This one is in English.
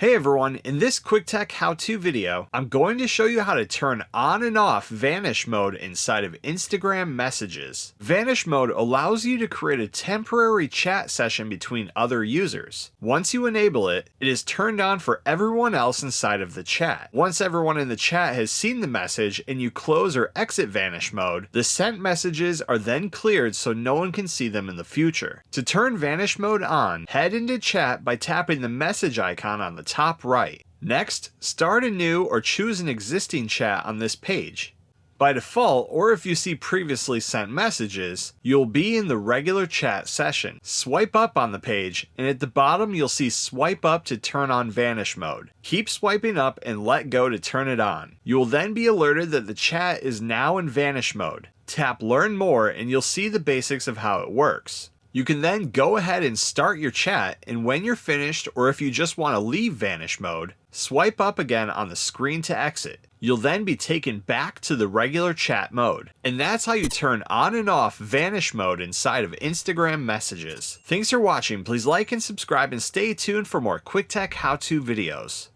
Hey everyone, in this quick tech how-to video, I'm going to show you how to turn on and off Vanish mode inside of Instagram messages. Vanish mode allows you to create a temporary chat session between other users. Once you enable it, it is turned on for everyone else inside of the chat. Once everyone in the chat has seen the message and you close or exit Vanish mode, the sent messages are then cleared so no one can see them in the future. To turn Vanish mode on, head into chat by tapping the message icon on the top right. Next, start a new or choose an existing chat on this page. By default, or if you see previously sent messages, you'll be in the regular chat session. Swipe up on the page, and at the bottom you'll see swipe up to turn on Vanish mode. Keep swiping up and let go to turn it on. You will then be alerted that the chat is now in Vanish mode. Tap Learn More and you'll see the basics of how it works. You can then go ahead and start your chat, and when you're finished, or if you just want to leave Vanish mode, swipe up again on the screen to exit. You'll then be taken back to the regular chat mode. And that's how you turn on and off Vanish mode inside of Instagram messages. Thanks for watching. Please like and subscribe and stay tuned for more quick tech how-to videos.